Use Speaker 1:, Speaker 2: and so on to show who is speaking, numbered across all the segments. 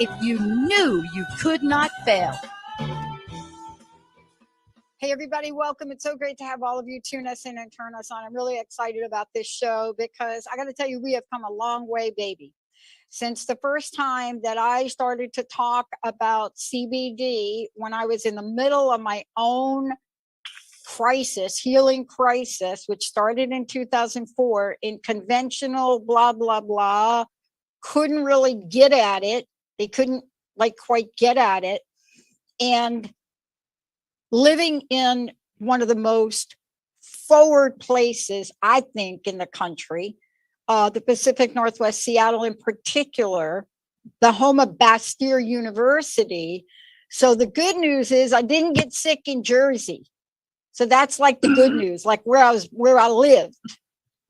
Speaker 1: if you knew you could not fail. Hey, everybody, welcome. It's so great to have all of you tune us in and turn us on. I'm really excited about this show because I got to tell you, we have come a long way, baby. Since the first time that I started to talk about CBD when I was in the middle of my own crisis, healing crisis, which started in 2004 in conventional blah, blah, blah, couldn't really get at it. They couldn't quite get at it. And living in one of the most forward places, I think, in the country, the Pacific Northwest, Seattle in particular, the home of Bastyr University. So the good news is I didn't get sick in Jersey. So that's like the good news, like where I lived.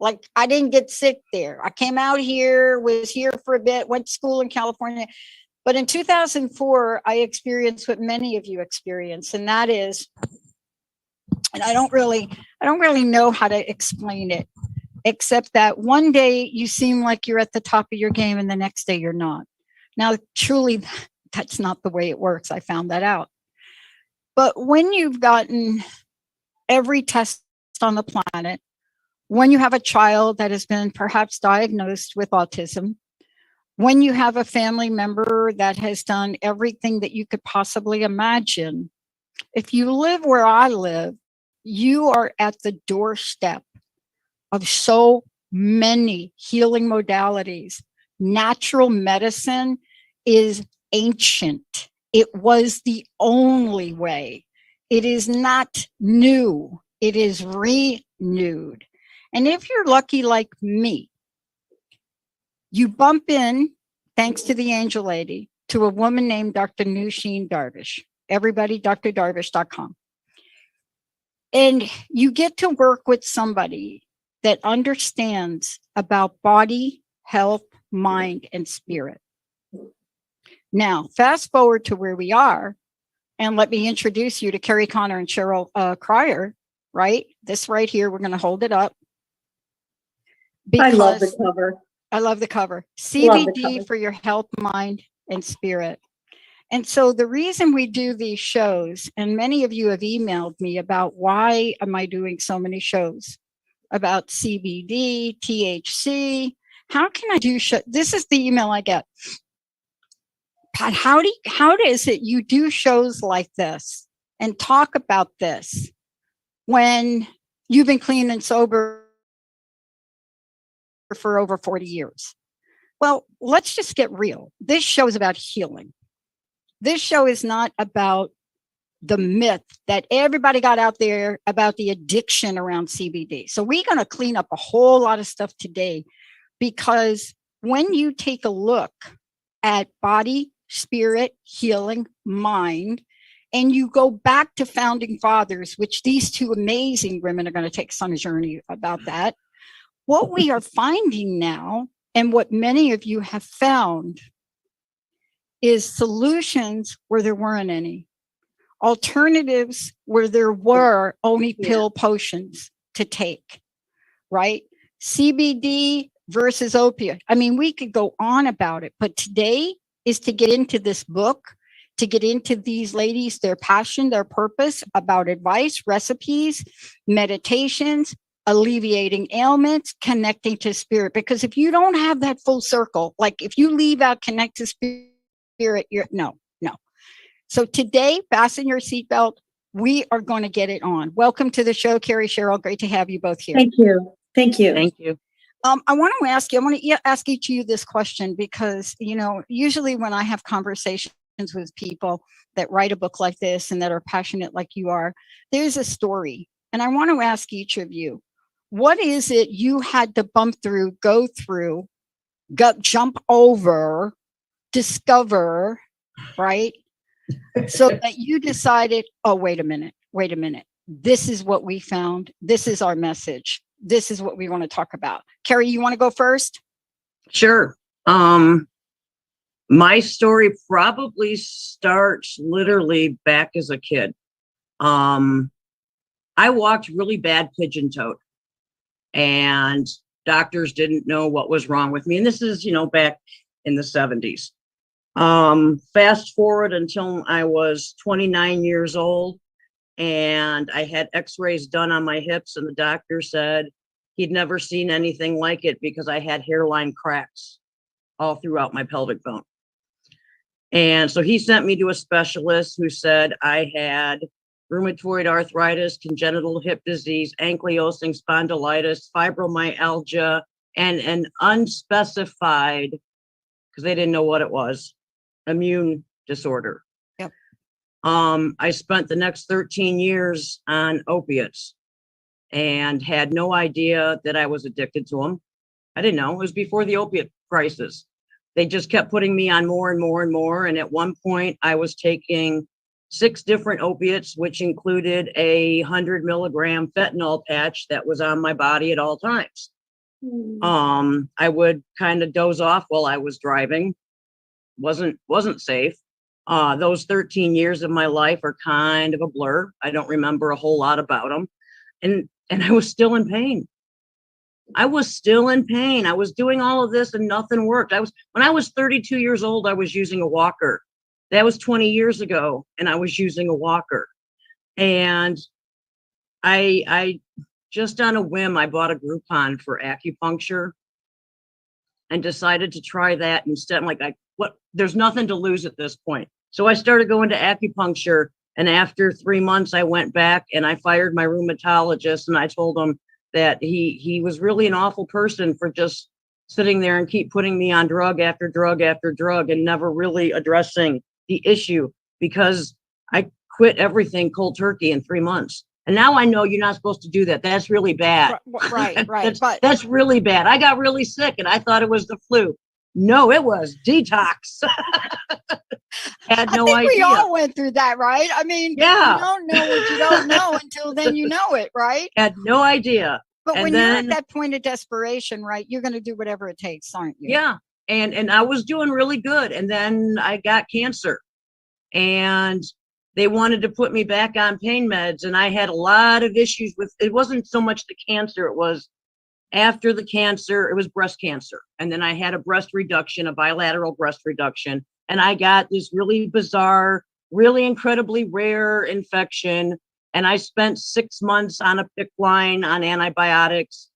Speaker 1: Like I didn't get sick there. I came out here, was here for a bit, went to school in California. But in 2004, I experienced what many of you experience, and that is, and I don't really know how to explain it, except that one day you seem like you're at the top of your game and the next day you're not. Now, truly, that's not the way it works. I found that out. But when you've gotten every test on the planet, when you have a child that has been perhaps diagnosed with autism, when you have a family member that has done everything that you could possibly imagine, if you live where I live, you are at the doorstep of so many healing modalities. Natural medicine is ancient. It was the only way. It is not new. It is renewed. And if you're lucky like me, you bump in, thanks to the angel lady, to a woman named Dr. Nusheen Darvish. Everybody, drdarvish.com. And you get to work with somebody that understands about body, health, mind, and spirit. Now, fast forward to where we are, and let me introduce you to Kerri Connor and Cheryl Cryer, right? This right here, we're going to hold it up.
Speaker 2: I love the cover.
Speaker 1: I love the cover. CBD for your health, mind, and spirit. And so the reason we do these shows, and many of you have emailed me about why am I doing so many shows about CBD, THC. How can I do show? This is the email I get. Pat, how is it you do shows like this and talk about this when you've been clean and sober for over 40 years? Well, let's just get real. This show is about healing. This show is not about the myth that everybody got out there about the addiction around CBD. So we're going to clean up a whole lot of stuff today, because when you take a look at body, spirit, healing, mind, and you go back to founding fathers, which these two amazing women are going to take us on a journey about that, what we are finding now, and what many of you have found, is solutions where there weren't any, alternatives where there were only pill potions to take, right? CBD versus opiate. I mean, we could go on about it, but today is to get into this book, to get into these ladies, their passion, their purpose about advice, recipes, meditations, alleviating ailments, connecting to spirit. Because if you don't have that full circle, like if you leave out connect to spirit, you're no. So today, fasten your seatbelt. We are going to get it on. Welcome to the show, Kerri, Cheryl. Great to have you both here.
Speaker 2: Thank you.
Speaker 1: I want to ask each of you this question, because, usually when I have conversations with people that write a book like this and that are passionate like you are, there's a story. And I want to ask each of you, what is it you had to bump through, go through, jump over, discover, right? So that you decided, oh, wait a minute. This is what we found. This is our message. This is what we want to talk about. Kerri, you want to go first?
Speaker 3: Sure. My story probably starts literally back as a kid. I walked really bad pigeon-toed, and doctors didn't know what was wrong with me. And this is, back in the 70s. Fast forward until I was 29 years old, and I had x-rays done on my hips, and the doctor said he'd never seen anything like it because I had hairline cracks all throughout my pelvic bone. And so he sent me to a specialist who said I had rheumatoid arthritis, congenital hip disease, ankylosing spondylitis, fibromyalgia, and an unspecified, because they didn't know what it was, immune disorder.
Speaker 1: Yep.
Speaker 3: I spent the next 13 years on opiates and had no idea that I was addicted to them. I didn't know. It was before the opiate crisis. They just kept putting me on more and more and more. And at one point, I was taking 6 different opiates, which included a 100 milligram fentanyl patch that was on my body at all times. I would kind of doze off while I was driving. Wasn't safe. Those 13 years of my life are kind of a blur. I don't remember a whole lot about them. And I was still in pain. I was still in pain. I was doing all of this and nothing worked. When I was 32 years old, I was using a walker. That was 20 years ago, and I was using a walker. And I just on a whim, I bought a Groupon for acupuncture and decided to try that instead. I'm like, there's nothing to lose at this point. So I started going to acupuncture, and after 3 months, I went back and I fired my rheumatologist, and I told him that he was really an awful person for just sitting there and keep putting me on drug after drug after drug and never really addressing the issue, because I quit everything cold turkey in 3 months. And now I know you're not supposed to do that. That's really bad.
Speaker 1: Right.
Speaker 3: That's really bad. I got really sick and I thought it was the flu. No, it was detox. Had no idea.
Speaker 1: We all went through that, right? I mean,
Speaker 3: yeah.
Speaker 1: You don't know what you don't know until then you know it, right?
Speaker 3: Had no idea.
Speaker 1: But when you're at that point of desperation, right, you're going to do whatever it takes, aren't you?
Speaker 3: Yeah. And I was doing really good. And then I got cancer. And they wanted to put me back on pain meds. And I had a lot of issues with, it wasn't so much the cancer, it was after the cancer, it was breast cancer. And then I had a breast reduction, a bilateral breast reduction. And I got this really bizarre, really incredibly rare infection. And I spent 6 months on a PICC line on antibiotics,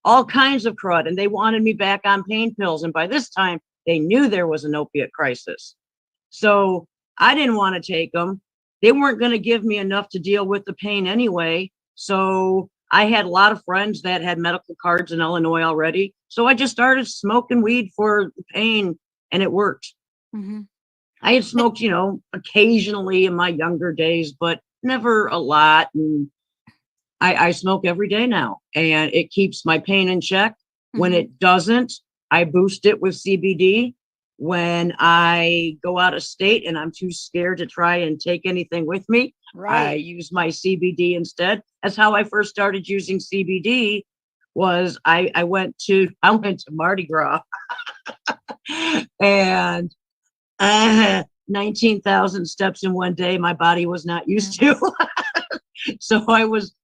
Speaker 3: all kinds of crud. And they wanted me back on pain pills. And by this time, they knew there was an opiate crisis. So I didn't want to take them. They weren't going to give me enough to deal with the pain anyway. So I had a lot of friends that had medical cards in Illinois already. So I just started smoking weed for the pain, and it worked.
Speaker 1: Mm-hmm.
Speaker 3: I had smoked, occasionally in my younger days, but never a lot. And I smoke every day now, and it keeps my pain in check. Mm-hmm. When it doesn't, I boost it with CBD. When I go out of state and I'm too scared to try and take anything with me, I use my CBD instead. That's how I first started using CBD. Was I went to Mardi Gras and 19,000 steps in one day. My body was not used to. So I was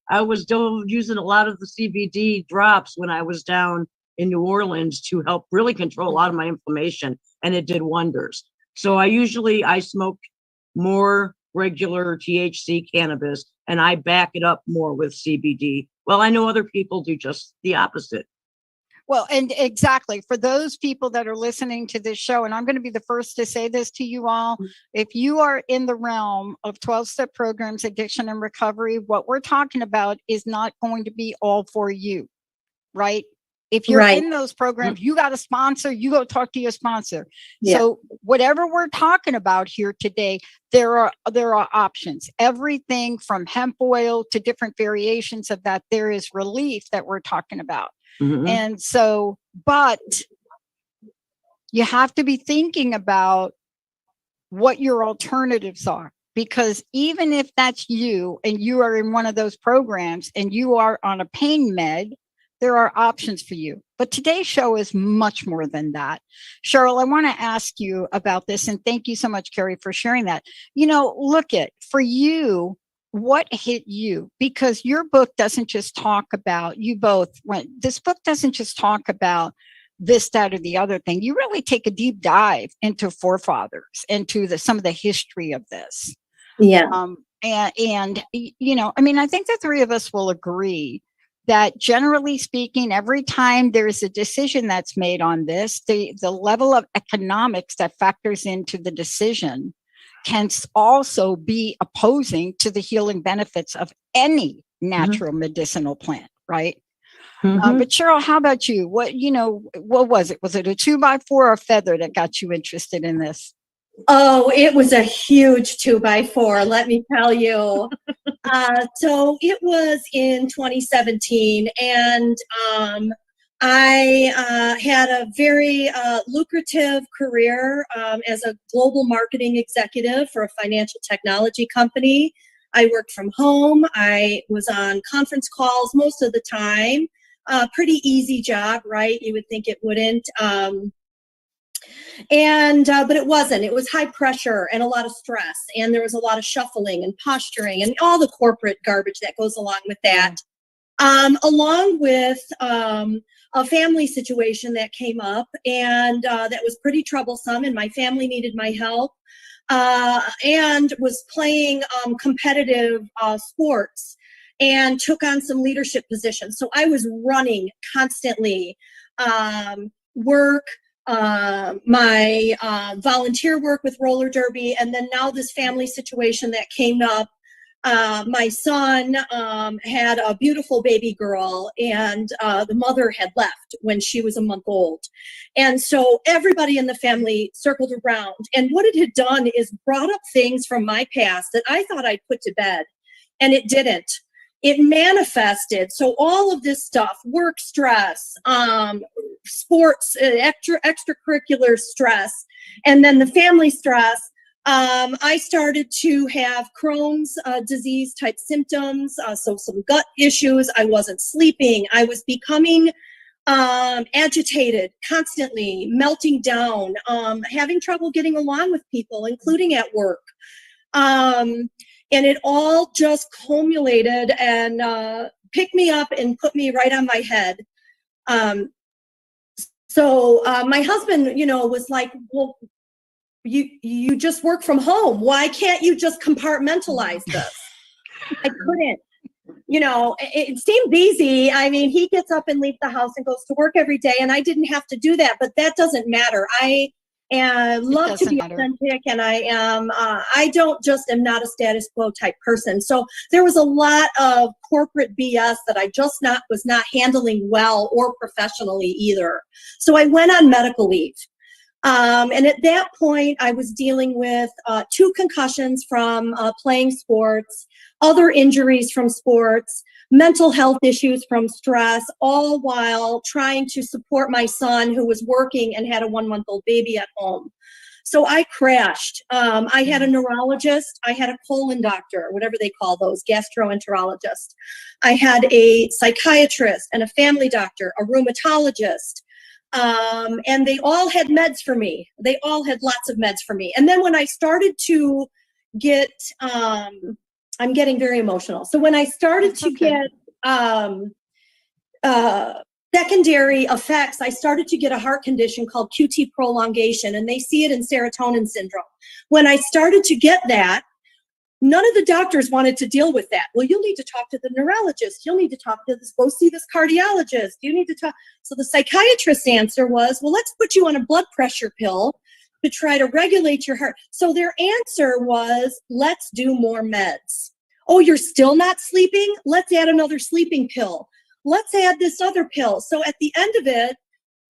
Speaker 3: still using a lot of the CBD drops when I was down in New Orleans to help really control a lot of my inflammation, and it did wonders. So I smoke more regular THC cannabis, and I back it up more with CBD. Well, I know other people do just the opposite.
Speaker 1: Well, and exactly for those people that are listening to this show, and I'm going to be the first to say this to you all, if you are in the realm of 12-step programs, addiction and recovery, what we're talking about is not going to be all for you, right? If you're in those programs, you got a sponsor, you go talk to your sponsor. Yeah. So whatever we're talking about here today, there are options. Everything from hemp oil to different variations of that. There is relief that we're talking about. Mm-hmm. And so, but you have to be thinking about what your alternatives are, because even if that's you and you are in one of those programs and you are on a pain med, there are options for you. But today's show is much more than that. Cheryl, I want to ask you about this, and thank you so much, Kerri, for sharing that. For you, what hit you? Because your book doesn't just talk about, this book doesn't just talk about this, that, or the other thing. You really take a deep dive into forefathers, into some of the history of this.
Speaker 2: Yeah.
Speaker 1: And you know, I mean, I think the three of us will agree that generally speaking, every time there's a decision that's made on this, the level of economics that factors into the decision can also be opposing to the healing benefits of any natural medicinal plant, right? But Cheryl, how about you? What was it? Was it a 2x4 or a feather that got you interested in this?
Speaker 2: Oh, it was a huge 2x4, let me tell you. So it was in 2017, and I had a very lucrative career as a global marketing executive for a financial technology company. I worked from home. I was on conference calls most of the time. Pretty easy job, right? You would think it wouldn't. But it wasn't. It was high pressure and a lot of stress, and there was a lot of shuffling and posturing and all the corporate garbage that goes along with that, along with a family situation that came up, and that was pretty troublesome, and my family needed my help, and was playing competitive sports and took on some leadership positions. So I was running constantly, work, my volunteer work with roller derby, and then now this family situation that came up. My son had a beautiful baby girl, and the mother had left when she was a month old. And so everybody in the family circled around, and what it had done is brought up things from my past that I thought I'd put to bed, and it didn't. It manifested. So all of this stuff, work stress, sports, extracurricular stress, and then the family stress, I started to have Crohn's disease type symptoms, so some gut issues. I wasn't sleeping. I was becoming agitated constantly, melting down, having trouble getting along with people, including at work. And it all just culminated and picked me up and put me right on my head. So my husband, was like, well, you just work from home. Why can't you just compartmentalize this? I couldn't. It seemed easy. I mean, he gets up and leaves the house and goes to work every day, and I didn't have to do that, but that doesn't matter. I love to be authentic, and am not a status quo type person. So there was a lot of corporate BS that I just was not handling well or professionally either. So I went on medical leave. And at that point, I was dealing with 2 concussions from playing sports, other injuries from sports, mental health issues from stress, all while trying to support my son who was working and had a 1-month-old baby at home. So I crashed. I had a neurologist. I had a colon doctor, whatever they call those, gastroenterologist. I had a psychiatrist and a family doctor, a rheumatologist. And they all had meds for me. They all had lots of meds for me. And then when I started to get, I'm getting very emotional. So when I started to get secondary effects, I started to get a heart condition called QT prolongation, and they see it in serotonin syndrome. When I started to get that, none of the doctors wanted to deal with that. Well, you'll need to talk to the neurologist. You'll need to talk to go see this cardiologist. You need to talk. So the psychiatrist's answer was, well, let's put you on a blood pressure pill to try to regulate your heart. So their answer was, let's do more meds. Oh, you're still not sleeping? Let's add another sleeping pill. Let's add this other pill. So at the end of it,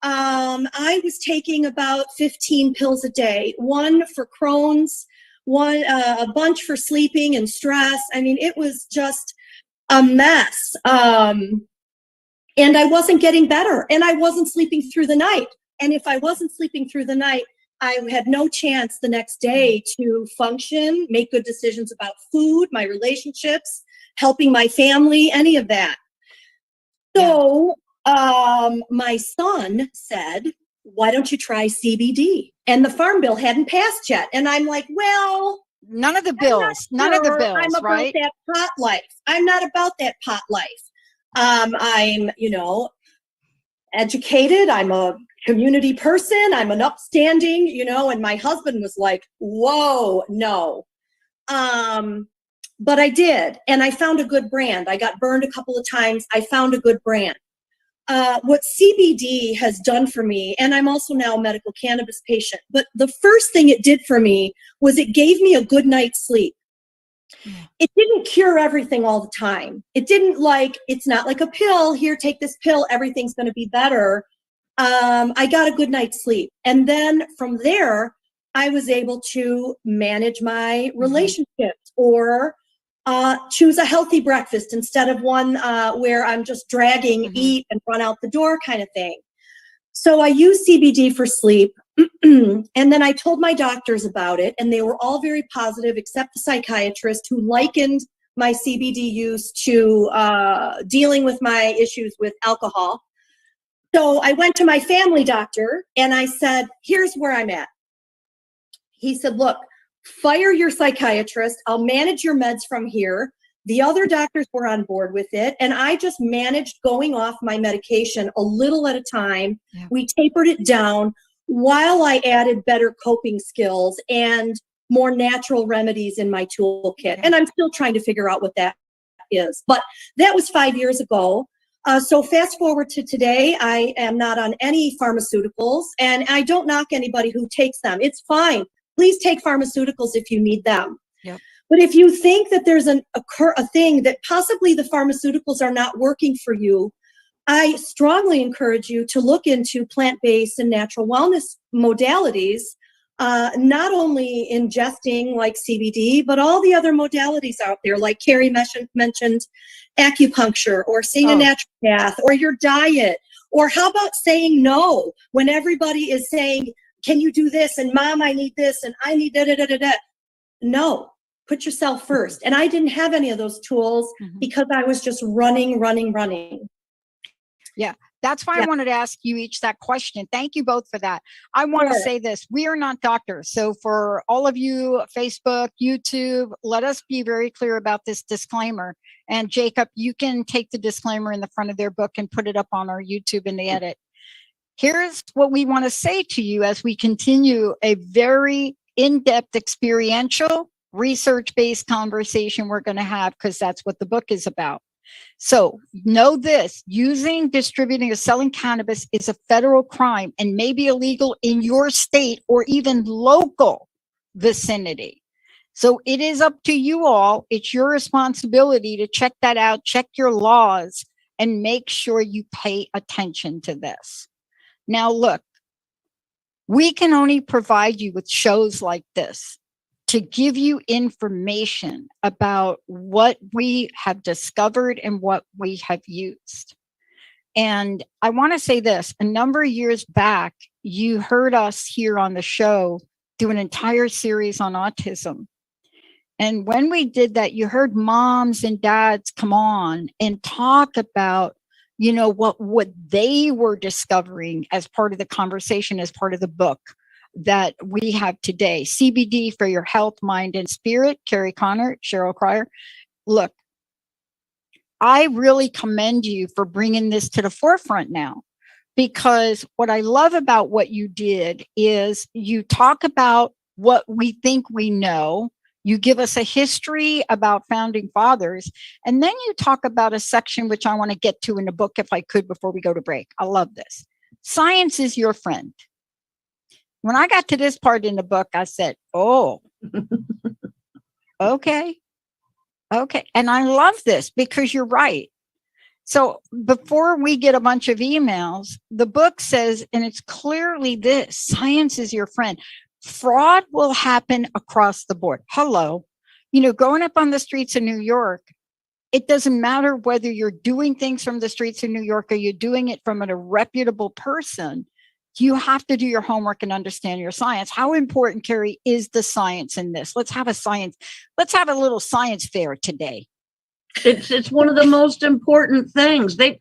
Speaker 2: I was taking about 15 pills a day, 1 for Crohn's, a bunch for sleeping and stress. I mean, it was just a mess. And I wasn't getting better, and I wasn't sleeping through the night. And if I wasn't sleeping through the night, I had no chance the next day to function, make good decisions about food, my relationships, helping my family, any of that. So my son said, why don't you try CBD? And the Farm Bill hadn't passed yet. And I'm like, well,
Speaker 1: none of the bills, I'm about
Speaker 2: that pot life. I'm not about that pot life. educated. I'm a community person. I'm an upstanding, and my husband was like, whoa, no. But I did. And I found a good brand. I got burned a couple of times. I found a good brand. What CBD has done for me, and I'm also now a medical cannabis patient, but the first thing it did for me was it gave me a good night's sleep. It didn't cure everything all the time. It didn't it's not like a pill. Here, take this pill. Everything's going to be better. I got a good night's sleep. And then from there, I was able to manage my relationships or choose a healthy breakfast instead of one where I'm just dragging, eat and run out the door kind of thing. So I use CBD for sleep. And then I told my doctors about it, and they were all very positive, except the psychiatrist who likened my CBD use to dealing with my issues with alcohol. So I went to my family doctor and I said, here's where I'm at. He said, look, fire your psychiatrist. I'll manage your meds from here. The other doctors were on board with it. And I just managed going off my medication a little at a time. Yeah. We tapered it down while I added better coping skills and more natural remedies in my toolkit. Yeah. And I'm still trying to figure out what that is. But that was 5 years ago. So fast forward to today, I am not on any pharmaceuticals, and I don't knock anybody who takes them. It's fine. Please take pharmaceuticals if you need them. Yep. But if you think that there's a thing that possibly the pharmaceuticals are not working for you, I strongly encourage you to look into plant-based and natural wellness modalities, not only ingesting like CBD, but all the other modalities out there, like Kerri mentioned acupuncture, or seeing a naturopath, or your diet, or how about saying no when everybody is saying, can you do this? And mom, I need this, and I need da-da-da-da-da. No, put yourself first. And I didn't have any of those tools because I was just running.
Speaker 1: Yeah, that's why I wanted to ask you each that question. Thank you both for that. I want to say this. We are not doctors. So for all of you, Facebook, YouTube, let us be very clear about this disclaimer. And Jacob, you can take the disclaimer in the front of their book and put it up on our YouTube in the edit. Here's what we want to say to you as we continue a very in-depth, experiential, research-based conversation we're going to have, because that's what the book is about. So know this: using, distributing, or selling cannabis is a federal crime and may be illegal in your state or even local vicinity. So it is up to you all. It's your responsibility to check that out, check your laws, and make sure you pay attention to this. Now, look, we can only provide you with shows like this to give you information about what we have discovered and what we have used. And I want to say this: a number of years back, you heard us here on the show do an entire series on autism. And when we did that, you heard moms and dads come on and talk about, what they were discovering as part of the conversation, as part of the book that we have today. CBD for your health, mind, and spirit. Kerri Connor, Cheryl Cryer. Look, I really commend you for bringing this to the forefront now, because what I love about what you did is you talk about what we think we know. You give us a history about founding fathers, and then you talk about a section which I want to get to in the book if I could before we go to break. I love this. Science is your friend. When I got to this part in the book, I said, oh, okay. And I love this because you're right. So before we get a bunch of emails, the book says, and it's clearly this: science is your friend. Fraud will happen across the board. Hello. Growing up on the streets of New York, it doesn't matter whether you're doing things from the streets of New York or you're doing it from a reputable person. You have to do your homework and understand your science. How important, Kerri, is the science in this? Let's have a little science fair today.
Speaker 3: It's one of the most important things. I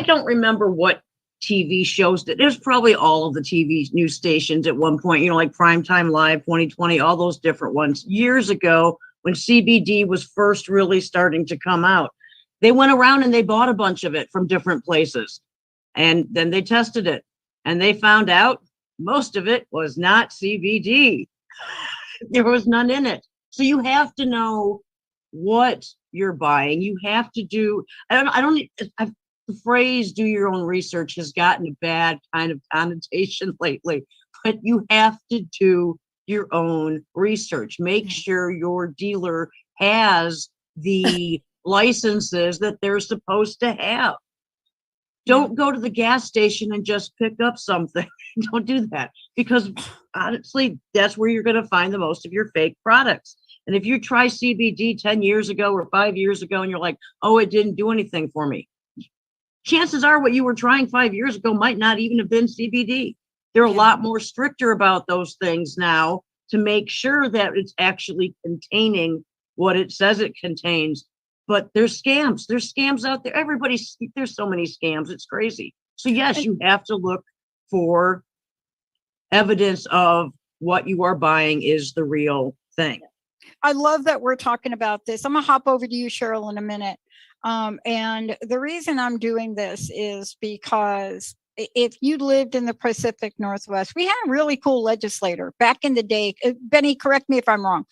Speaker 3: don't remember what TV shows that. There's probably all of the TV news stations at one point, like Primetime Live, 2020, all those different ones. Years ago, when CBD was first really starting to come out, they went around and they bought a bunch of it from different places. And then they tested it and they found out most of it was not CBD. There was none in it. So you have to know what you're buying. You have to do, the phrase do your own research has gotten a bad kind of connotation lately, but you have to do your own research. Make sure your dealer has the licenses that they're supposed to have. Don't go to the gas station and just pick up something. Don't do that, because honestly, that's where you're going to find the most of your fake products. And if you try CBD 10 years ago or 5 years ago and you're like, oh, it didn't do anything for me, chances are what you were trying 5 years ago might not even have been CBD. They're a lot more stricter about those things now to make sure that it's actually containing what it says it contains. But there's scams. There's scams out there. There's so many scams. It's crazy. So yes, you have to look for evidence of what you are buying is the real thing.
Speaker 1: I love that we're talking about this. I'm gonna hop over to you, Cheryl, in a minute. And the reason I'm doing this is because if you lived in the Pacific Northwest, we had a really cool legislator back in the day. Benny, correct me if I'm wrong.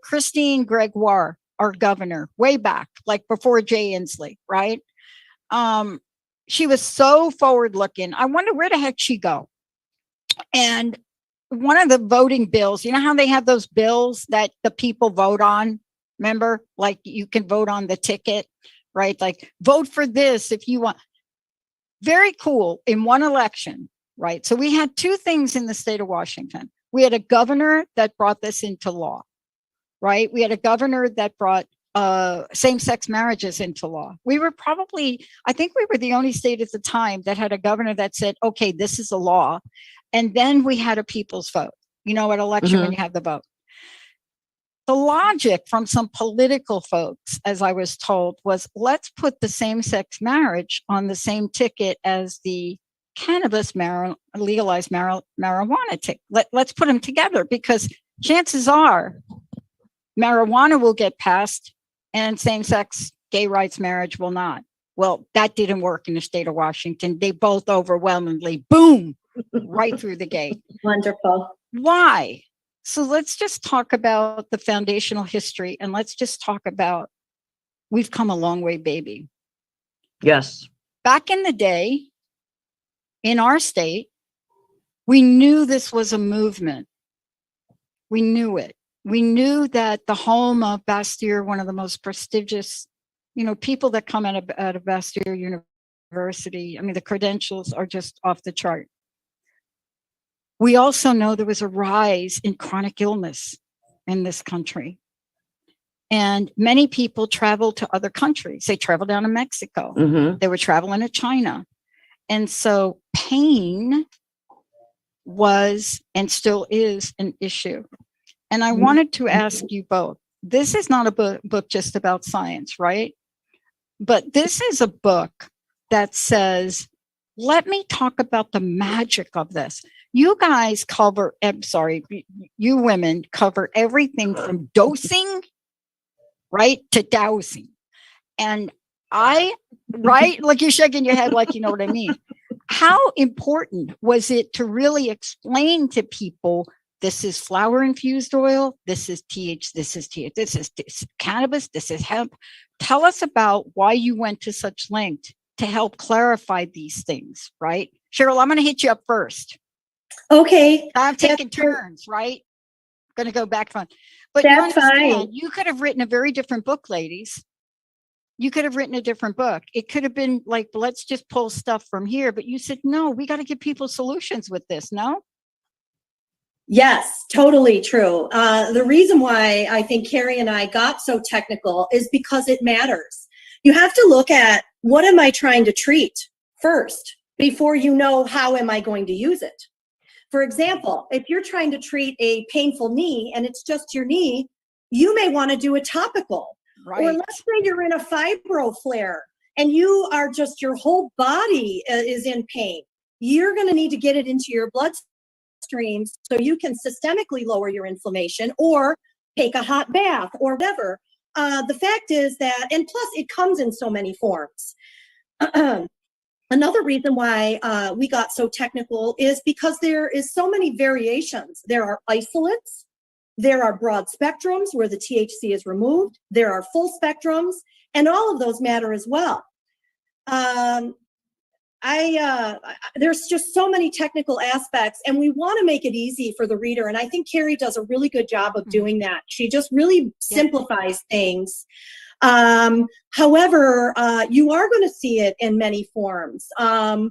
Speaker 1: Christine Gregoire, our governor, way back, like before Jay Inslee, right? She was so forward looking. I wonder where the heck she go. And one of the voting bills, you know how they have those bills that the people vote on? Remember, like you can vote on the ticket, right? Like vote for this if you want. Very cool in one election, right? So we had two things in the state of Washington. We had a governor that brought this into law, right? We had a governor that brought same-sex marriages into law. I think we were the only state at the time that had a governor that said, okay, this is a law. And then we had a people's vote, you know, at election when you have the vote. The logic from some political folks, as I was told, was let's put the same-sex marriage on the same ticket as the cannabis legalized marijuana ticket. Let's put them together, because chances are marijuana will get passed and same-sex gay rights marriage will not. Well, that didn't work in the state of Washington. They both overwhelmingly, boom, right through the gate.
Speaker 2: Wonderful.
Speaker 1: Why? So let's just talk about the foundational history, and let's just talk about we've come a long way, baby.
Speaker 3: Yes.
Speaker 1: Back in the day, in our state, we knew this was a movement. We knew it. We knew that the home of Bastyr, one of the most prestigious, you know, people that come out of Bastyr University, I mean, the credentials are just off the chart. We also know there was a rise in chronic illness in this country. And many people traveled to other countries. They traveled down to Mexico. They were traveling to China. And so pain was and still is an issue. And I wanted to ask you both, this is not a book just about science, right? But this is a book that says, let me talk about the magic of this. You guys cover, you women cover everything from dosing, right, to dowsing. And right, like you're shaking your head like you know what I mean. How important was it to really explain to people, this is flower infused oil, this is this is cannabis, this is hemp. Tell us about why you went to such length to help clarify these things, right? Cheryl, I'm going to hit you up first.
Speaker 2: Okay.
Speaker 1: I'm taking turns, right? Going to go back on. But
Speaker 2: that's fine.
Speaker 1: You could have written a very different book, ladies. You could have written a different book. It could have been like, let's just pull stuff from here. But you said, no, we got to give people solutions with this, no?
Speaker 2: Yes, totally true. The reason why I think Kerri and I got so technical is because it matters. You have to look at, what am I trying to treat first before you know how am I going to use it? For example, if you're trying to treat a painful knee and it's just your knee, you may want to do a topical. Right. Or let's say you're in a fibro flare and you are just, your whole body is in pain. You're going to need to get it into your bloodstreams so you can systemically lower your inflammation or take a hot bath or whatever. The fact is that, and plus it comes in so many forms. Another reason why we got so technical is because there is so many variations. There are isolates, there are broad spectrums where the THC is removed, there are full spectrums, and all of those matter as well. There's just so many technical aspects, and we want to make it easy for the reader. And I think Kerri does a really good job of doing that. She just really simplifies things. However, you are going to see it in many forms. I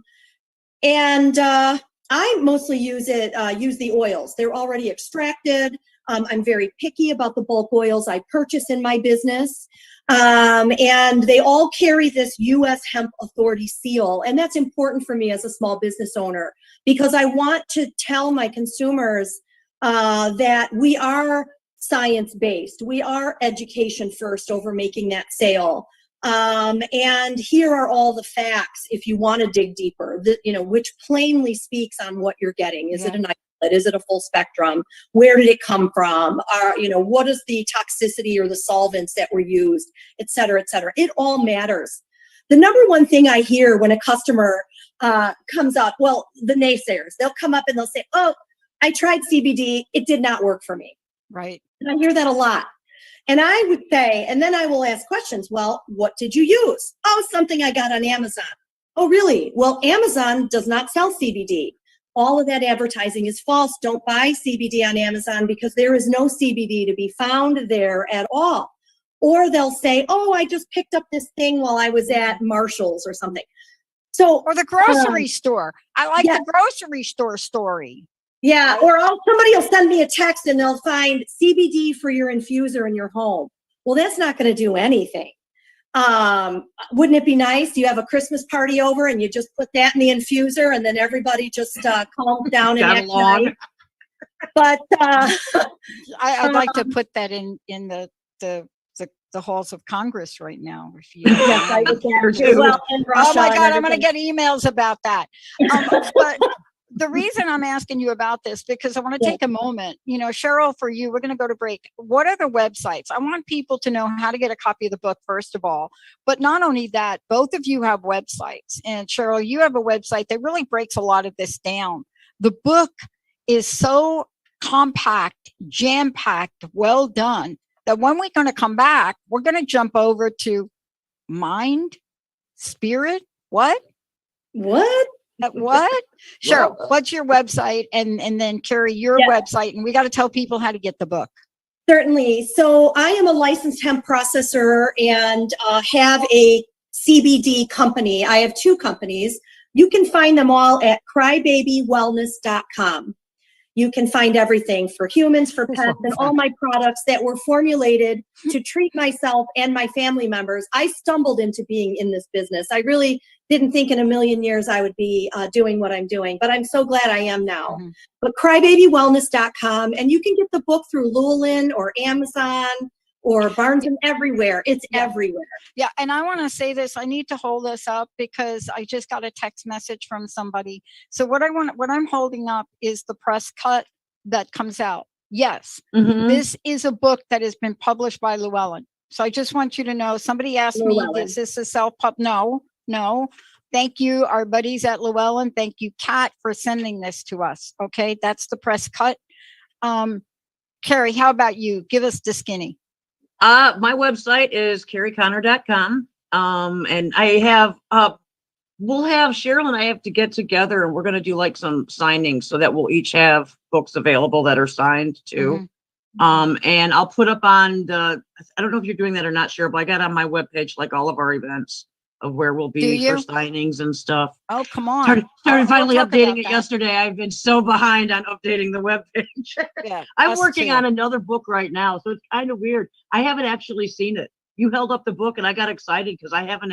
Speaker 2: mostly use the oils. They're already extracted. I'm very picky about the bulk oils I purchase in my business. And they all carry this U.S. Hemp Authority seal. And that's important for me as a small business owner, because I want to tell my consumers that we are science-based. We are education first over making that sale. And here are all the facts if you want to dig deeper, which plainly speaks on what you're getting. Is it an isolate? Is it a full spectrum? Where did it come from? What is the toxicity or the solvents that were used, et cetera, et cetera. It all matters. The number one thing I hear when a customer comes up, well, the naysayers, they'll come up and they'll say, oh, I tried CBD. It did not work for me.
Speaker 1: Right.
Speaker 2: And I hear that a lot. And I would say, and then I will ask questions. Well, what did you use? Oh, something I got on Amazon. Oh, really? Well, Amazon does not sell CBD. All of that advertising is false. Don't buy CBD on Amazon because there is no CBD to be found there at all. Or they'll say, oh, I just picked up this thing while I was at Marshall's or something. So,
Speaker 1: or the grocery store. I like the grocery store story.
Speaker 2: Yeah, or somebody will send me a text and they'll find CBD for your infuser in your home. Well, that's not going to do anything. Wouldn't it be nice? You have a Christmas party over and you just put that in the infuser and then everybody just calms down and acts nice. But
Speaker 1: I'd like to put that in the halls of Congress right now. If you
Speaker 2: yes, I would too. Well, in Russia,
Speaker 1: oh my God, I'm going to get emails about that. But the reason I'm asking you about this, because I want to take a moment, Cheryl, for you, we're going to go to break. What are the websites? I want people to know how to get a copy of the book, first of all. But not only that, both of you have websites. And Cheryl, you have a website that really breaks a lot of this down. The book is so compact, jam-packed, well done, that when we're going to come back, we're going to jump over to mind, spirit, what? What? Cheryl, what's your website? And then Kerri, your website. And we got to tell people how to get the book.
Speaker 2: Certainly. So I am a licensed hemp processor and have a CBD company. I have two companies. You can find them all at crybabywellness.com. You can find everything for humans, for pets, and all my products that were formulated to treat myself and my family members. I stumbled into being in this business. I really didn't think in a million years I would be doing what I'm doing, but I'm so glad I am now. Mm-hmm. But crybabywellness.com, and you can get the book through Llewellyn or Amazon or Barnes and everywhere. It's everywhere.
Speaker 1: Yeah. And I want to say this, I need to hold this up because I just got a text message from somebody. So what I'm holding up is the press cut that comes out. Yes. Mm-hmm. This is a book that has been published by Llewellyn. So I just want you to know, somebody asked me, is this a self-pub? No. Thank you, our buddies at Llewellyn. Thank you, Kat, for sending this to us. Okay. That's the press cut. Kerri, how about you? Give us the skinny.
Speaker 3: My website is kerriconnor.com. And I have, we'll have Cheryl and I have to get together and we're going to do like some signings so that we'll each have books available that are signed too. Mm-hmm. And I'll put up on I don't know if you're doing that or not, Cheryl, but I got on my webpage, like all of our events of where we'll be for signings and stuff.
Speaker 1: Oh, come on.
Speaker 3: Started finally updating it yesterday. I've been so behind on updating the webpage. Yeah, I'm working on another book right now. So it's kind of weird. I haven't actually seen it. You held up the book and I got excited because I haven't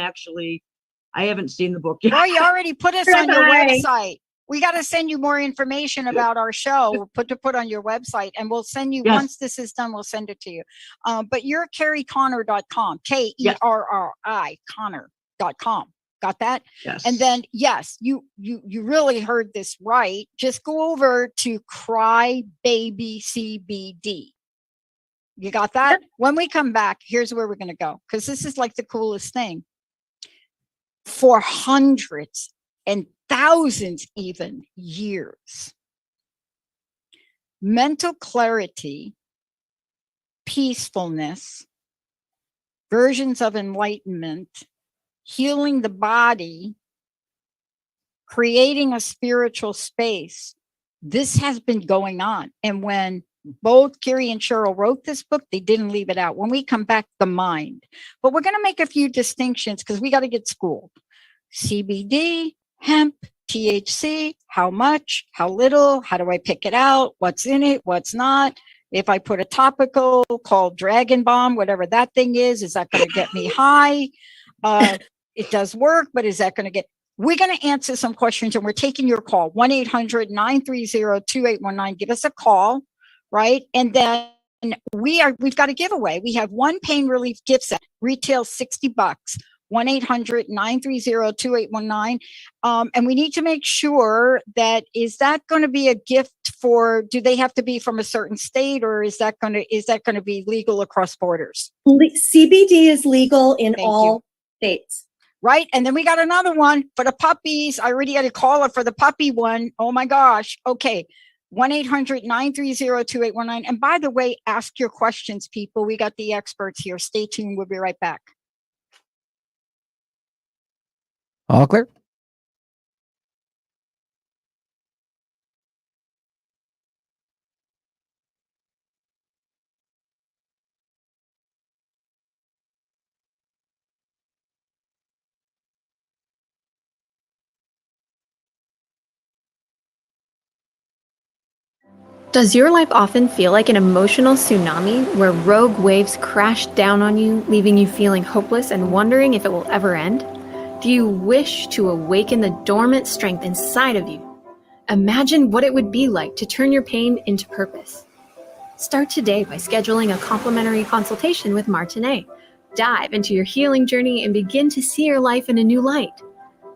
Speaker 3: seen the book yet.
Speaker 1: Well, you already put us on your website. We got to send you more information about our show to put on your website, and we'll send you once this is done. We'll send it to you. But you're kerriconnor.com, KERRI Connor.com. Got that?
Speaker 3: Yes.
Speaker 1: And then you really heard this right. Just go over to Cry Baby CBD. You got that? When we come back, here's where we're going to go, because this is like the coolest thing. for hundreds and thousands even years. Mental clarity, peacefulness, versions of enlightenment, healing the body, creating a spiritual space. This has been going on. And when both Kerri and Cheryl wrote this book, they didn't leave it out. When we come back, the mind. But we're going to make a few distinctions because we got to get schooled. CBD, hemp, THC, how much, how little, how do I pick it out, what's in it, what's not. If I put a topical called Dragon Bomb, whatever that thing is that going to get me high? It does work, but is that going to get... We're going to answer some questions, and we're taking your call, 1-800-930-2819. Give us a call, right? And then we've got a giveaway. We have one pain relief gift set, retail $60, 1-800-930-2819. And we need to make sure that, is that going to be a gift for, do they have to be from a certain state, or is that going to be legal across borders?
Speaker 2: CBD is legal in all states.
Speaker 1: Right. And then we got another one for the puppies. I already had a caller for the puppy one. Oh my gosh. Okay. 1-800-930-2819. And by the way, ask your questions, people. We got the experts here. Stay tuned. We'll be right back.
Speaker 4: All clear.
Speaker 5: Does your life often feel like an emotional tsunami where rogue waves crash down on you, leaving you feeling hopeless and wondering if it will ever end? Do you wish to awaken the dormant strength inside of you? Imagine what it would be like to turn your pain into purpose. Start today by scheduling a complimentary consultation with Martinet. Dive into your healing journey and begin to see your life in a new light.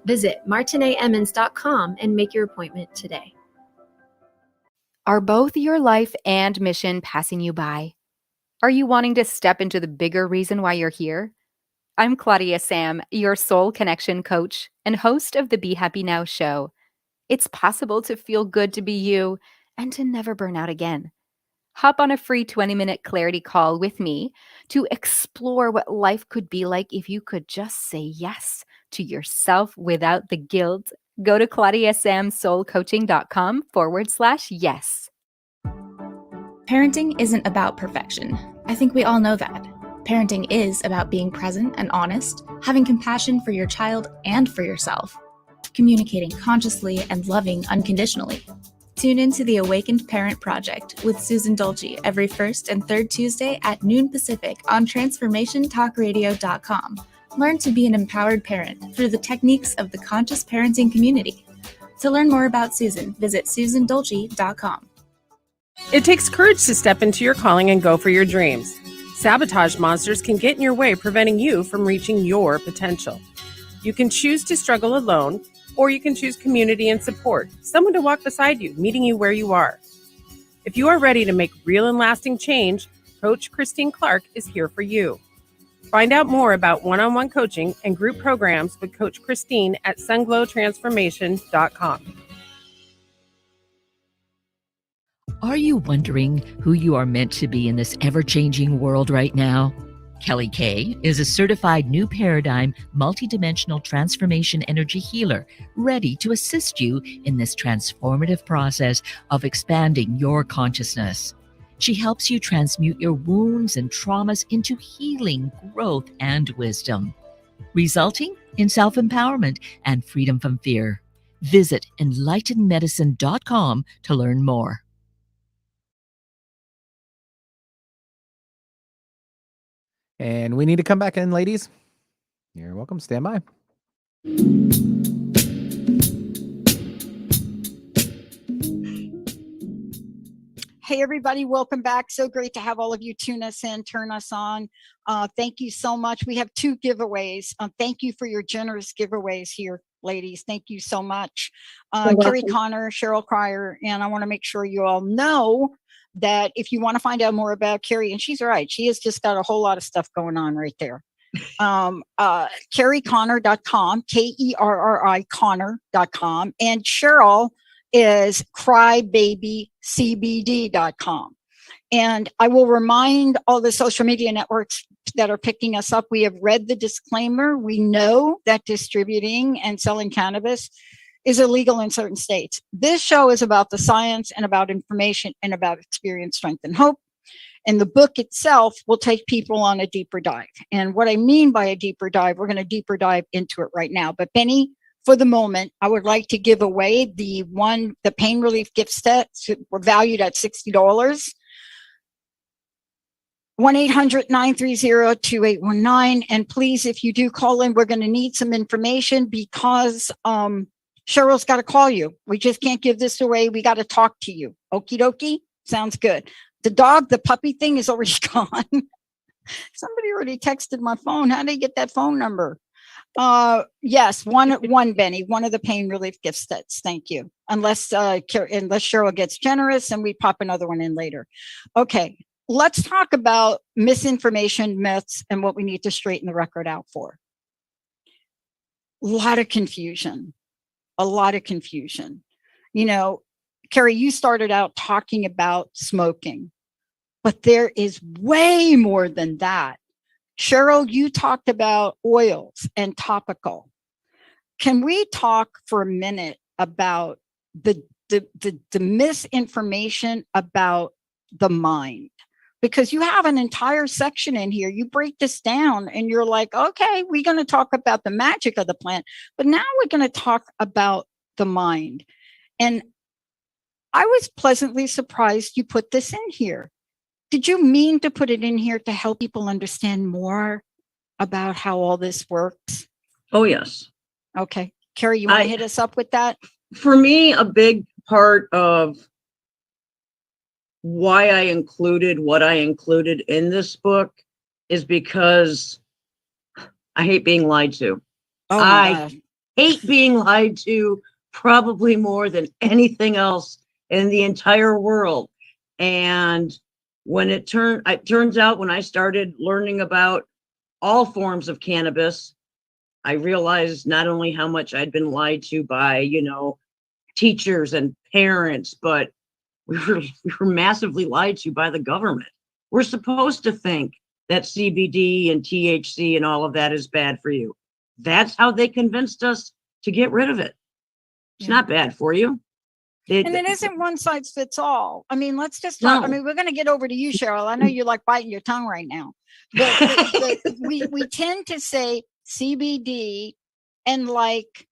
Speaker 5: Visit martinetemmons.com and make your appointment today.
Speaker 6: Are both your life and mission passing you by? Are you wanting to step into the bigger reason why you're here? I'm Claudia Sam, your soul connection coach and host of the Be Happy Now show. It's possible to feel good to be you and to never burn out again. Hop on a free 20-minute clarity call with me to explore what life could be like if you could just say yes to yourself without the guilt. Go to claudiasamsoulcoaching.com/yes.
Speaker 7: Parenting isn't about perfection. I think we all know that. Parenting is about being present and honest, having compassion for your child and for yourself, communicating consciously and loving unconditionally. Tune into the Awakened Parent Project with Susan Dolce every first and third Tuesday at noon Pacific on transformationtalkradio.com. Learn to be an empowered parent through the techniques of the conscious parenting community. To learn more about Susan, visit susandolce.com.
Speaker 8: It takes courage to step into your calling and go for your dreams. Sabotage monsters can get in your way, preventing you from reaching your potential. You can choose to struggle alone, or you can choose community and support, someone to walk beside you, meeting you where you are. If you are ready to make real and lasting change, Coach Christine Clark is here for you. Find out more about one-on-one coaching and group programs with Coach Christine at sunglowtransformation.com.
Speaker 9: Are you wondering who you are meant to be in this ever-changing world right now? Kelly Kay is a certified new paradigm multidimensional transformation energy healer, ready to assist you in this transformative process of expanding your consciousness. She helps you transmute your wounds and traumas into healing, growth, and wisdom, resulting in self-empowerment and freedom from fear. Visit enlightenedmedicine.com to learn more.
Speaker 4: And we need to come back in, ladies. You're welcome. Stand by.
Speaker 1: Hey, everybody. Welcome back. So great to have all of you tune us in, turn us on. Thank you so much. We have 2 giveaways. Thank you for your generous giveaways here, ladies. Thank you so much. Kerri Connor, Cheryl Cryer, and I want to make sure you all know that if you want to find out more about Kerri, and she's right, she has just got a whole lot of stuff going on right there. KerriConnor.com, Kerri Connor.com, and Cheryl is crybabycbd.com. And I will remind all the social media networks that are picking us up, we have read the disclaimer. We know that distributing and selling cannabis is illegal in certain states. This show is about the science and about information and about experience, strength, and hope. And the book itself will take people on a deeper dive. And what I mean by a deeper dive, we're going to deeper dive into it right now. But Benny, for the moment, I would like to give away the pain relief gift sets. Were valued at $60. 1-800-930-2819. And please, if you do call in, we're going to need some information because Cheryl's got to call you. We just can't give this away. We got to talk to you. Okie dokie? Sounds good. The dog, the puppy thing is already gone. Somebody already texted my phone. How did they get that phone number? Yes, one Benny, one of the pain relief gift sets. Thank you. Unless Cheryl gets generous and we pop another one in later. Okay, let's talk about misinformation, myths, and what we need to straighten the record out for. A lot of confusion. You know, Kerri, you started out talking about smoking, but there is way more than that. Cheryl, you talked about oils and topical. Can we talk for a minute about the misinformation about the mind? Because you have an entire section in here. You break this down and you're like, okay, we're going to talk about the magic of the plant, but now we're going to talk about the mind. And I was pleasantly surprised you put this in here. Did you mean to put it in here to help people understand more about how all this works?
Speaker 3: Oh, yes.
Speaker 1: Okay. Kerri, you want to hit us up with that?
Speaker 3: For me, a big part of why I included what I included in this book is because I hate being lied to.
Speaker 1: Oh,
Speaker 3: I hate being lied to probably more than anything else in the entire world. And when it turns out when I started learning about all forms of cannabis, I realized not only how much I'd been lied to by, teachers and parents, but we were massively lied to by the government. We're supposed to think that CBD and THC and all of that is bad for you. That's how they convinced us to get rid of it. It's not bad for you.
Speaker 1: And it isn't one size fits all. I mean, let's just talk. No. I mean, we're going to get over to you, Cheryl. I know you're like biting your tongue right now, but we tend to say CBD and like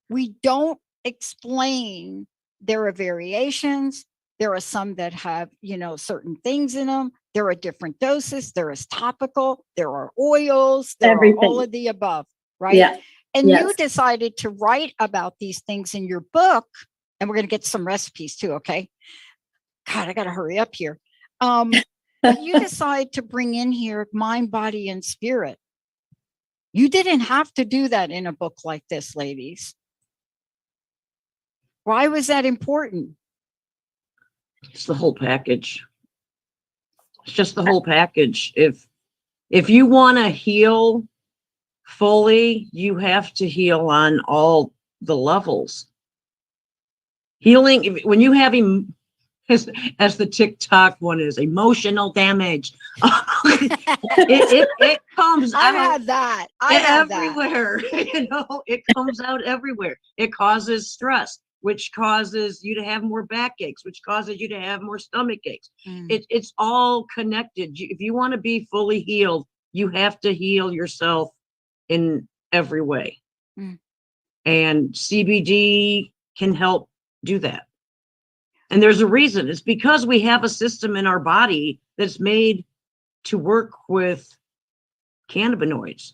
Speaker 1: we don't explain there are variations. There are some that have, certain things in them. There are different doses. There is topical. There are oils. There are all of the above, right?
Speaker 2: Yeah.
Speaker 1: And you decided to write about these things in your book. And we're going to get some recipes too, okay? God, I got to hurry up here. But you decide to bring in here mind, body, and spirit. You didn't have to do that in a book like this, ladies. Why was that important?
Speaker 3: It's the whole package. It's just the whole package. If you want to heal fully, you have to heal on all the levels. Healing, when you have as the TikTok one is, emotional damage. it comes
Speaker 1: I've
Speaker 3: out
Speaker 1: had that.
Speaker 3: everywhere. It comes out everywhere. It causes stress, which causes you to have more backaches, which causes you to have more stomach aches. It's all connected. If you want to be fully healed, you have to heal yourself in every way. And CBD can help do that. And there's a reason. It's because we have a system in our body that's made to work with cannabinoids.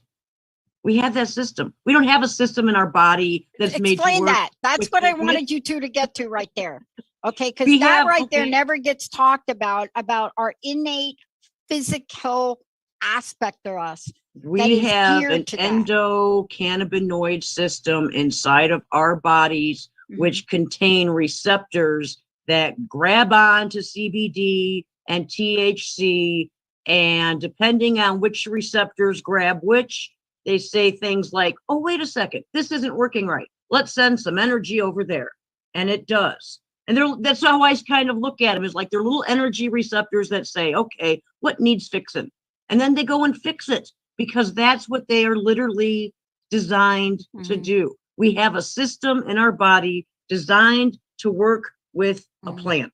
Speaker 3: We have that system. We don't have a system in our body that's made to work.
Speaker 1: Explain that. That's what I wanted you two to get to right there. Okay, because that there never gets talked about our innate physical aspect of us.
Speaker 3: We have an endocannabinoid system inside of our bodies, which contain receptors that grab on to CBD and THC And depending on which receptors grab which, they say things like, oh, wait a second, this isn't working right. Let's send some energy over there. And it does. And that's how I kind of look at them, is like they're little energy receptors that say, okay, what needs fixing? And then they go and fix it, because that's what they are literally designed to do. We have a system in our body designed to work with a plant.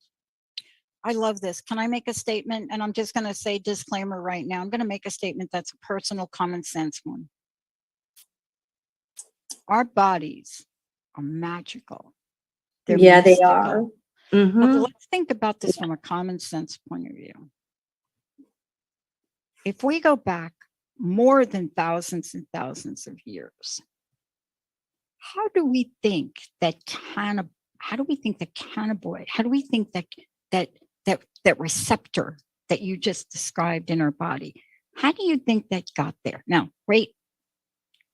Speaker 1: I love this. Can I make a statement? And I'm just going to say disclaimer right now. I'm going to make a statement that's a personal common sense one. Our bodies are magical. They're
Speaker 2: Yeah, they
Speaker 1: mystical.
Speaker 2: are.
Speaker 1: But let's think about this from a common sense point of view. If we go back more than thousands and thousands of years, how do we think that cannabinoid, how do we think that receptor that you just described in our body, how do you think that got there? Now, wait,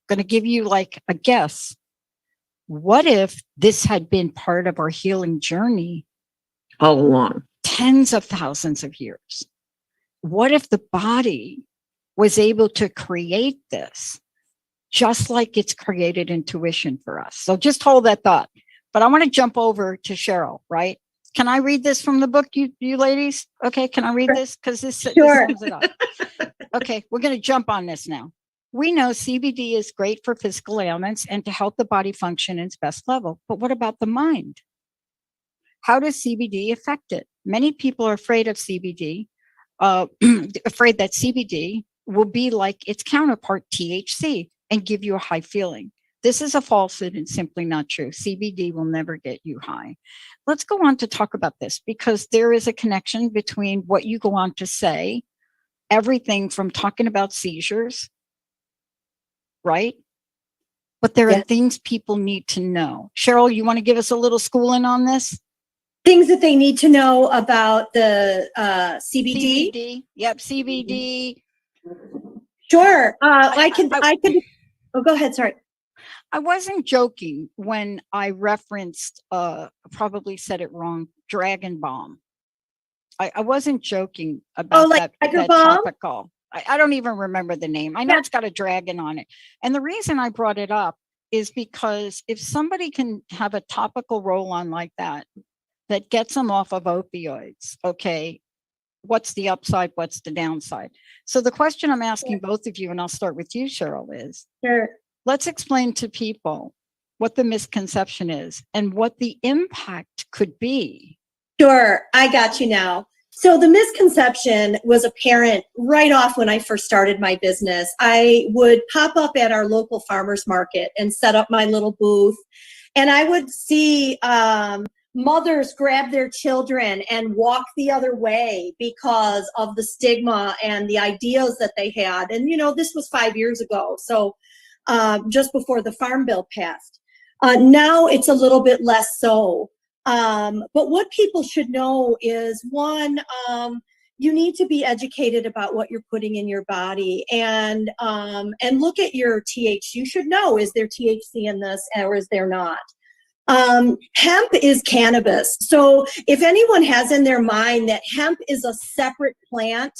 Speaker 1: going to give you like a guess. What if this had been part of our healing journey
Speaker 3: all along,
Speaker 1: tens of thousands of years? What if the body was able to create this just like it's created intuition for us? So just hold that thought. But I want to jump over to Cheryl, right? Can I read this from the book, you ladies? Okay, can I read this? Because this sums it up. Okay, we're going to jump on this now. We know CBD is great for physical ailments and to help the body function in its best level. But what about the mind? How does CBD affect it? Many people are afraid of CBD, afraid that CBD will be like its counterpart THC and give you a high feeling. This is a falsehood and simply not true. CBD will never get you high. Let's go on to talk about this, because there is a connection between what you go on to say, everything from talking about seizures, right? But there are things people need to know. Cheryl, you want to give us a little schooling on this?
Speaker 2: Things that they need to know about the CBD?
Speaker 1: CBD, yep, CBD.
Speaker 2: Sure. I can, oh, go ahead, sorry.
Speaker 1: I wasn't joking when I referenced, probably said it wrong, Dragon Bomb. I wasn't joking about that topical. I don't even remember the name. I know it's got a dragon on it. And the reason I brought it up is because if somebody can have a topical roll-on like that gets them off of opioids, okay, what's the upside? What's the downside? So the question I'm asking both of you, and I'll start with you, Cheryl, is let's explain to people what the misconception is and what the impact could be.
Speaker 2: Sure, I got you now. So the misconception was apparent right off when I first started my business. I would pop up at our local farmers market and set up my little booth, and I would see mothers grab their children and walk the other way because of the stigma and the ideas that they had. And, you know, this was 5 years ago, so just before the Farm Bill passed. Now it's a little bit less so. But what people should know is, one, you need to be educated about what you're putting in your body, and look at your THC. You should know, is there THC in this or is there not? Hemp is cannabis. So if anyone has in their mind that hemp is a separate plant,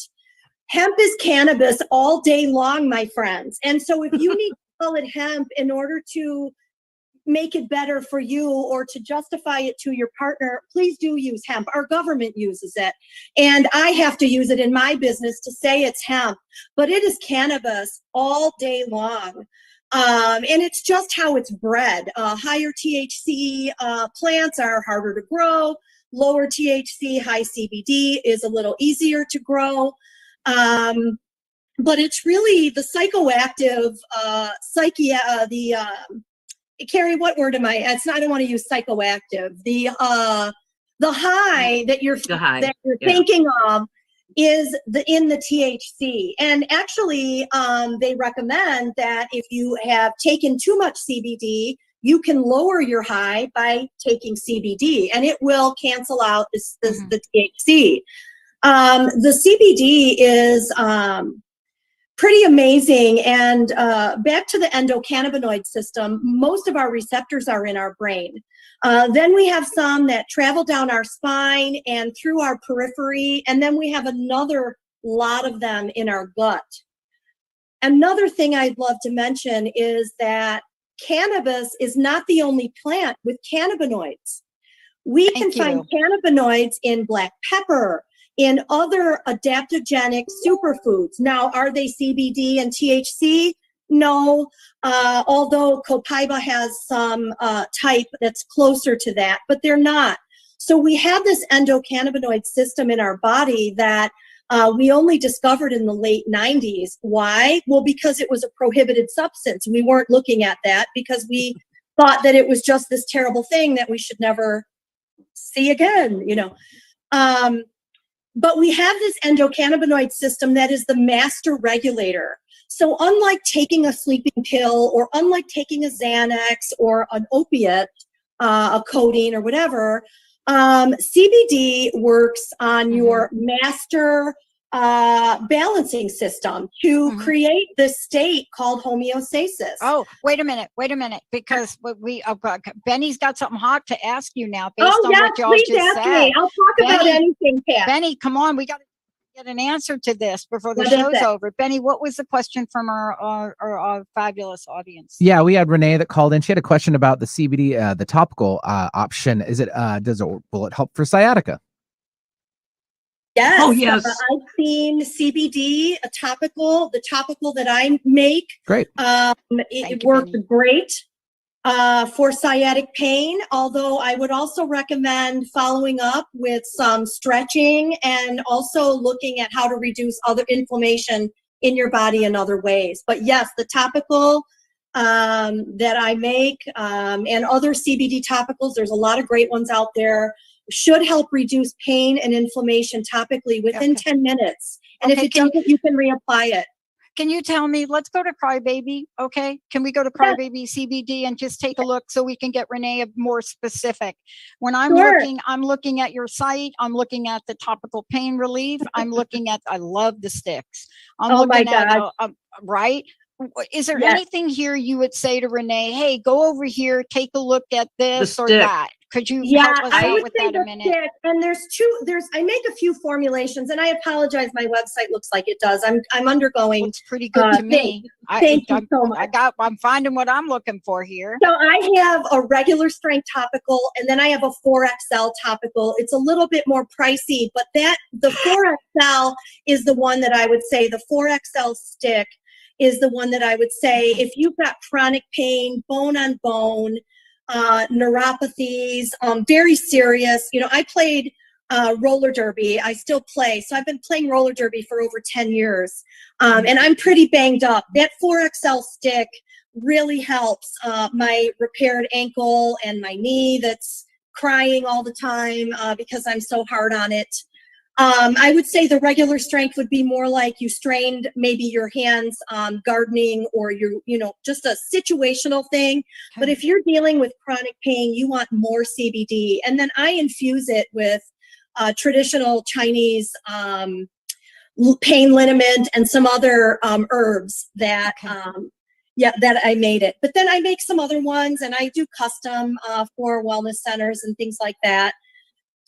Speaker 2: hemp is cannabis all day long, my friends. And so if you need to call it hemp in order to make it better for you or to justify it to your partner, please do use hemp. Our government uses it, and I have to use it in my business to say it's hemp, but it is cannabis all day long. And it's just how it's bred. Higher THC plants are harder to grow. Lower THC, high CBD is a little easier to grow. But it's really the psychoactive, Kerri, what word am I? I don't want to use psychoactive. The high that you're thinking of is in the THC. And actually, they recommend that if you have taken too much CBD, you can lower your high by taking CBD, and it will cancel out the THC. The CBD is pretty amazing. And back to the endocannabinoid system, most of our receptors are in our brain. Then we have some that travel down our spine and through our periphery. And then we have another lot of them in our gut. Another thing I'd love to mention is that cannabis is not the only plant with cannabinoids. We can find cannabinoids in black pepper, in other adaptogenic superfoods. Now, are they CBD and THC? No, although copaiba has some type that's closer to that, but they're not. So we have this endocannabinoid system in our body that we only discovered in the late 90s. Why? Well, because it was a prohibited substance. We weren't looking at that because we thought that it was just this terrible thing that we should never see again, you know. But we have this endocannabinoid system that is the master regulator. So unlike taking a sleeping pill, or unlike taking a Xanax or an opiate, a codeine or whatever, CBD works on your master balancing system to create this state called homeostasis.
Speaker 1: Oh, wait a minute, because Benny's got something hot to ask you now based on what y'all just
Speaker 2: ask
Speaker 1: said.
Speaker 2: me. I'll talk about anything, Pat.
Speaker 1: Benny, come on, we got to get an answer to this before the show's over. Benny, what was the question from our fabulous audience?
Speaker 4: Yeah, we had Renee that called in. She had a question about the CBD, the topical option. Is it will it help for sciatica?
Speaker 2: Yes.
Speaker 3: Oh, yes.
Speaker 2: I've seen CBD, the topical that I make.
Speaker 4: Great.
Speaker 2: It works great for sciatic pain, although I would also recommend following up with some stretching and also looking at how to reduce other inflammation in your body in other ways. But yes, the topical that I make and other CBD topicals, there's a lot of great ones out there, should help reduce pain and inflammation topically within 10 minutes. And if it doesn't, you can reapply it.
Speaker 1: Can you tell me, let's go to Crybaby, okay? Can we go to Crybaby CBD and just take a look so we can get Renee more specific? When I'm looking at your site, I'm looking at the topical pain relief. I'm looking at, I love the sticks. I'm looking at, right? Is there anything here you would say to Renee, hey, go over here, take a look at this or that? Could you help us out with that a minute?
Speaker 2: Stick, and I make a few formulations, and I apologize, my website looks like it does. I'm undergoing.
Speaker 1: It's pretty good to me.
Speaker 2: Thank you so much.
Speaker 1: I'm finding what I'm looking for here.
Speaker 2: So I have a regular strength topical, and then I have a 4XL topical. It's a little bit more pricey, but the 4XL is the one that I would say, the 4XL stick is the one that I would say, if you've got chronic pain, bone on bone, neuropathies, very serious. You know, I played roller derby. I still play. So I've been playing roller derby for over 10 years. And I'm pretty banged up. That 4XL stick really helps my repaired ankle and my knee that's crying all the time because I'm so hard on it. I would say the regular strength would be more like you strained maybe your hands gardening, or just a situational thing. Okay. But if you're dealing with chronic pain, you want more CBD. And then I infuse it with traditional Chinese pain liniment and some other herbs that, that I made it. But then I make some other ones, and I do custom for wellness centers and things like that.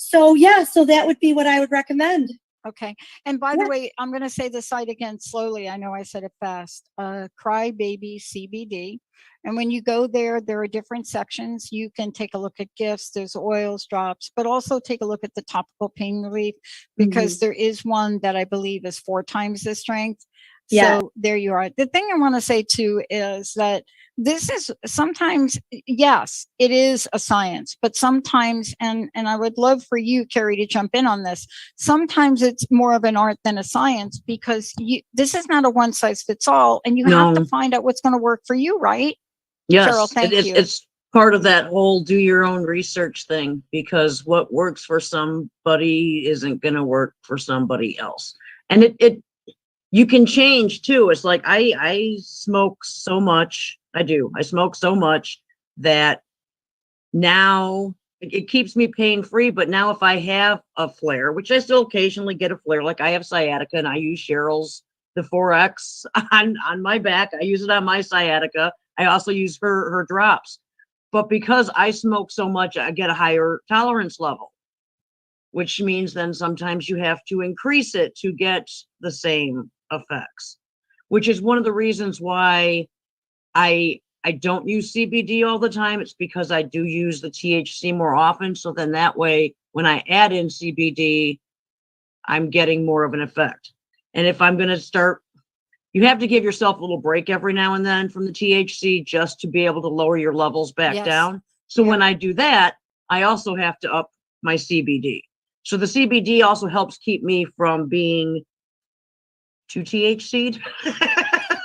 Speaker 2: So that would be what I would recommend.
Speaker 1: Okay. And by the way, I'm going to say the site again slowly. I know I said it fast. Crybaby CBD. And when you go there, there are different sections. You can take a look at gifts. There's oils, drops, but also take a look at the topical pain relief, because there is one that I believe is 4 times the strength. So there you are. The thing I want to say too is that this is sometimes, yes, it is a science, but sometimes, and I would love for you, Kerri, to jump in on this. Sometimes it's more of an art than a science, because this is not a one size fits all, and you have to find out what's going to work for you, right?
Speaker 3: Yes,
Speaker 1: Cheryl, thank you.
Speaker 3: It's part of that whole do your own research thing, because what works for somebody isn't going to work for somebody else. And you can change too. It's like I smoke so much. I smoke so much that now it keeps me pain free. But now if I have a flare, which I still occasionally get a flare, like I have sciatica and I use Cheryl's, the 4X on my back. I use it on my sciatica. I also use her drops. But because I smoke so much, I get a higher tolerance level. which means then sometimes you have to increase it to get the same effects, which is one of the reasons why I don't use CBD all the time. It's because I do use the THC more often. So then that way, when I add in CBD, I'm getting more of an effect. And if I'm going to start, you have to give yourself a little break every now and then from the THC just to be able to lower your levels back
Speaker 1: Yes.
Speaker 3: down. So when I do that, I also have to up my CBD. So the CBD also helps keep me from being too THC'd.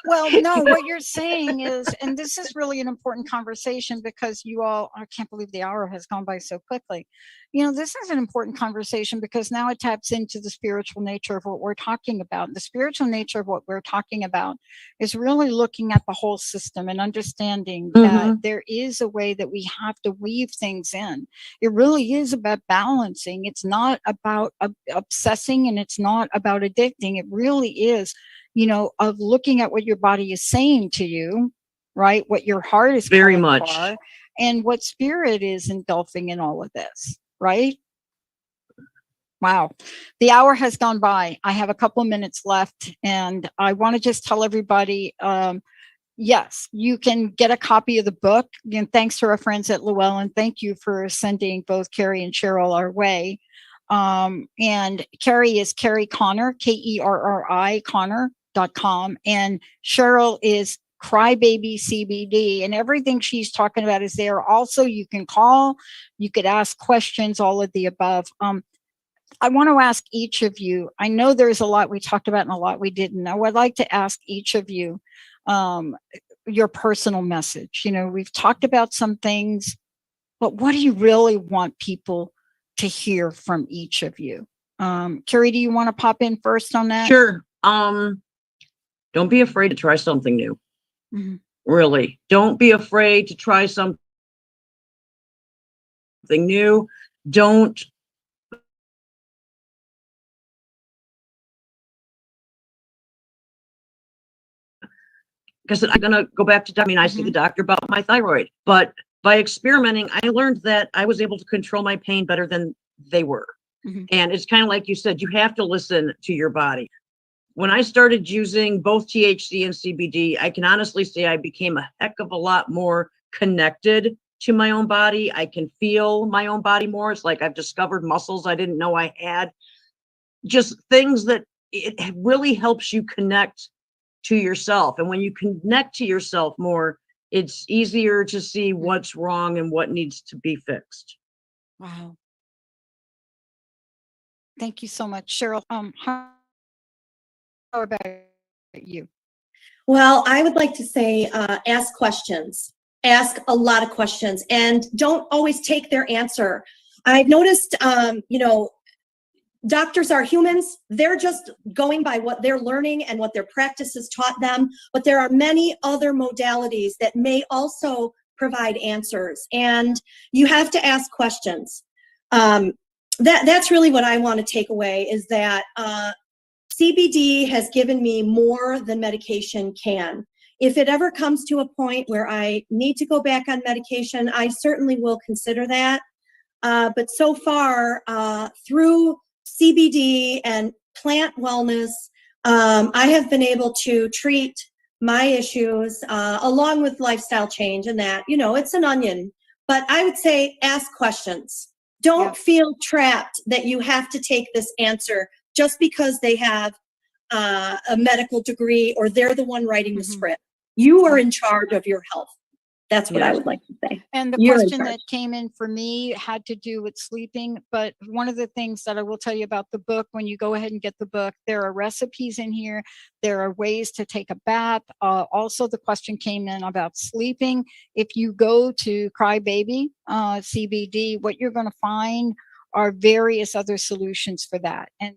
Speaker 1: Well, no, what you're saying is, and this is really an important conversation because you all, I can't believe the hour has gone by so quickly. You know, this is an important conversation because now it taps into the spiritual nature of what we're talking about. The spiritual nature of what we're talking about is really looking at the whole system and understanding that there is a way that we have to weave things in. It really is about balancing. It's not about obsessing, and it's not about addicting. It really is, you know, of looking at what your body is saying to you, right? What your heart is
Speaker 3: Very
Speaker 1: calling
Speaker 3: much.
Speaker 1: for, and what spirit is engulfing in all of this, right? Wow. The hour has gone by. I have a couple of minutes left, and I want to just tell everybody, yes, you can get a copy of the book. Again, thanks to our friends at Llewellyn. Thank you for sending both Kerri and Cheryl our way. And Kerri is Kerri Connor, Kerri Connor.com. And Cheryl is Crybaby CBD, and everything she's talking about is there. Also, you can call, you could ask questions, all of the above. I want to ask each of you, I know there's a lot we talked about and a lot we didn't. I would like to ask each of you your personal message. You know, we've talked about some things, but what do you really want people to hear from each of you? Kerri, do you want to pop in first on that?
Speaker 3: Sure. Don't be afraid to try something new. Really. Don't be afraid to try something new. Don't because I'm going to go back to, I mean, I see the doctor about my thyroid, but by experimenting, I learned that I was able to control my pain better than they were. And it's kind of like you said, you have to listen to your body. When I started using both THC and CBD, I can honestly say I became a heck of a lot more connected to my own body. I can feel my own body more. It's like I've discovered muscles I didn't know I had. Just things that it really helps you connect to yourself. And when you connect to yourself more, it's easier to see what's wrong and what needs to be fixed.
Speaker 1: Wow. Thank you so much, Cheryl. How about you?
Speaker 2: Well, I would like to say, ask questions. Ask a lot of questions, and don't always take their answer. I've noticed, you know, doctors are humans. They're just going by what they're learning and what their practice has taught them. But there are many other modalities that may also provide answers, and you have to ask questions. That's really what I want to take away, is that CBD has given me more than medication can. If it ever comes to a point where I need to go back on medication, I certainly will consider that. But so far, through CBD and plant wellness, I have been able to treat my issues along with lifestyle change, and that, you know, it's an onion. But I would say ask questions. Don't feel trapped that you have to take this answer just because they have a medical degree or they're the one writing the script. You are in charge of your health. That's what I would like to say.
Speaker 1: And the
Speaker 2: You're in
Speaker 1: question
Speaker 2: charge.
Speaker 1: that came in for me had to do with sleeping. But one of the things that I will tell you about the book, when you go ahead and get the book, there are recipes in here. There are ways to take a bath. Also, the question came in about sleeping. If you go to Crybaby CBD, what you're going to find are various other solutions for that. And